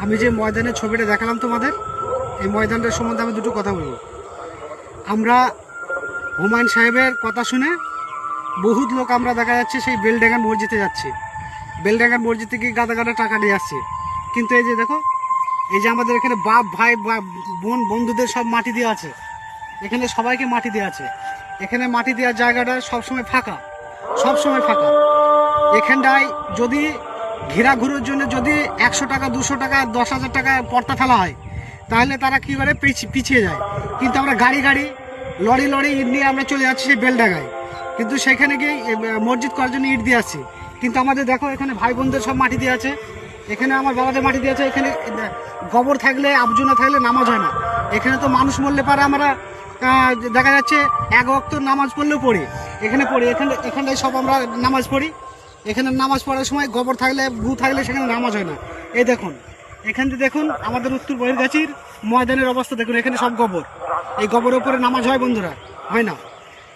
আমি যে ময়দানের ছবিটা দেখালাম তোমাদের, এই ময়দানটার সম্বন্ধে আমি দুটো কথা বলবো। আমরা হুমায়ুন সাহেবের কথা শুনে বহুত লোক আমরা দেখা যাচ্ছে সেই বেলডাঙ্গার মসজিদে যাচ্ছি, বেলডাঙ্গার মসজিদ থেকে গাদা গাদা টাকা নিয়ে আসছে। কিন্তু এই যে দেখো, এই যে আমাদের এখানে বাপ ভাই বোন বন্ধুদের সব মাটি দেওয়া আছে, এখানে সবাইকে মাটি দেওয়া আছে। এখানে মাটি দেওয়ার জায়গাটা সবসময় ফাঁকা, সবসময় ফাঁকা। এখানটায় যদি ঘেরাঘুরোর জন্য যদি 100 টাকা 200 টাকা 10,000 টাকা পর্তা ফেলা হয়, তাহলে তারা কী করে পিছিয়ে যায়। কিন্তু আমরা গাড়ি গাড়ি লরি লরি ইট নিয়ে আমরা চলে যাচ্ছি সেই বেলডাঙ্গায়, কিন্তু সেখানে গিয়ে মসজিদ করার জন্য ইট দিয়ে আসছি। কিন্তু আমাদের দেখো, এখানে ভাই বোনদের সব মাটি দিয়ে আছে, এখানে আমার বাবাদের মাটি দিয়ে আছে। এখানে গোবর থাকলে আবর্জনা থাকলে নামাজ হয় না। এখানে তো মানুষ মরলে পারে আমরা দেখা যাচ্ছে এক ওয়াক্ত নামাজ পড়লেও পড়ি, এখানে পড়ি, এখানটায় সব আমরা নামাজ পড়ি। এখানে নামাজ পড়ার সময় গোবর থাকলে গু থাকলে সেখানে নামাজ হয় না। এই দেখুন, এখান থেকে দেখুন আমাদের উত্তর বহির্গাছির ময়দানের অবস্থা দেখুন, এখানে সব গোবর, এই গোবরের উপরে নামাজ হয় বন্ধুরা? হয় না,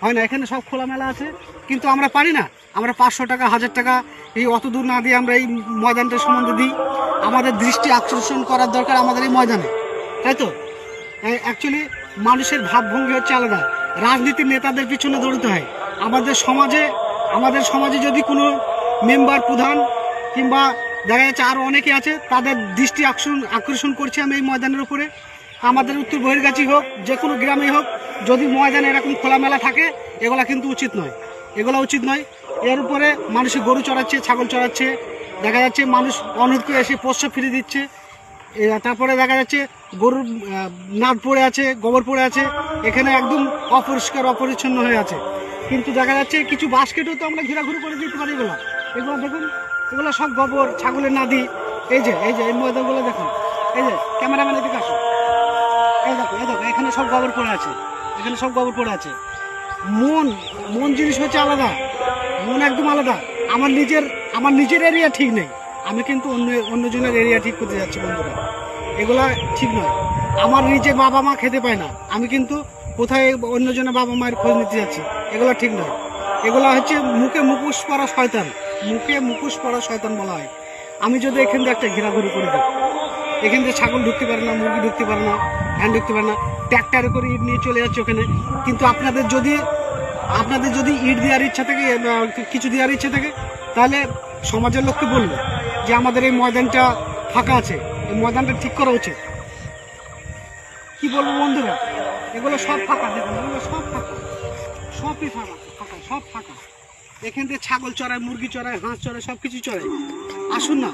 হয় না। এখানে সব খোলামেলা আছে, কিন্তু আমরা পারি না। আমরা 500 টাকা 1000 টাকা এই অত দূর না দিয়ে আমরা এই ময়দানটার সম্বন্ধে দিই। আমাদের দৃষ্টি আকর্ষণ করার দরকার আমাদের এই ময়দানে, তাই তো? অ্যাকচুয়ালি মানুষের ভাবভঙ্গি হচ্ছে আলাদা। রাজনীতির নেতাদের পিছনে দৌড়তে হয়। আমাদের সমাজে যদি কোনো মেম্বার প্রধান কিংবা দেখা যাচ্ছে আরও অনেকে আছে, তাদের দৃষ্টি আকর্ষণ করছে আমি এই ময়দানের উপরে। আমাদের উত্তর বহির্গাছি হোক, যে কোনো গ্রামেই হোক, যদি ময়দানে এরকম খোলামেলা থাকে, এগুলা কিন্তু উচিত নয়, এগুলো উচিত নয়। এর উপরে মানুষে গরু চড়াচ্ছে, ছাগল চড়াচ্ছে, দেখা যাচ্ছে মানুষ অনর্থ করে এসে পোষ্য ফিরে দিচ্ছে। তারপরে দেখা যাচ্ছে গরুর নাট পড়ে আছে, গোবর পড়ে আছে, এখানে একদম অপরিষ্কার অপরিচ্ছন্ন হয়ে আছে। কিন্তু দেখা যাচ্ছে কিছু বাস্কেটও তো আমরা ঘেরাঘুরি করে দিতে পারি। এগুলো দেখুন, এগুলো সব গোবর, ছাগলের নাদি। এই যে এই ময়দানগুলো দেখুন, এই যে ক্যামেরাম্যান এদিকে আসো, এই দেখো এখানে সব গোবর পড়ে আছে, এখানে সব গোবর পড়ে আছে। মন জিনিস হচ্ছে আলাদা, মন একদম আলাদা। আমার নিজের এরিয়া ঠিক নেই, আমি কিন্তু অন্যজনের এরিয়া ঠিক করতে যাচ্ছি বন্ধুরা। এগুলা ঠিক নয়। আমার নিজে বাবা মা খেতে পায় না, আমি কিন্তু কোথায় অন্যজনের বাবা মায়ের খোঁজ নিতে যাচ্ছি। এগুলো ঠিক নয়। এগুলো হচ্ছে মুখে মুখোশ পরা শয়তান, মুখে মুখোশ পরা শয়তান বলা হয়। আমি যদি এখান থেকে একটা ঘেরাঘুরি করে দিই, এখান থেকে ছাগল ঢুকতে পারে না, মুরগি ঢুকতে পারে না, ধান ঢুকতে পারে না, ট্র্যাক্টরে করে ইট নিয়ে চলে যাচ্ছে ওখানে। কিন্তু আপনাদের যদি ইট দেওয়ার ইচ্ছা থাকে, কিছু দেওয়ার ইচ্ছা থাকে, তাহলে সমাজের লোককে বলবে যে আমাদের এই ময়দানটা ফাঁকা আছে, এই ময়দানটা ঠিক করা উচিত। কি বলবো বন্ধুরা, এগুলো সব ফাঁকা, দেখুন এগুলো সব ফাঁকা, সবই ফাঁকা, সব ফাঁকা। এখান থেকে ছাগল চড়ায়, মুরগি চড়ায়, হাঁস চড়ায়, সব কিছু চড়ায়। আসুন না,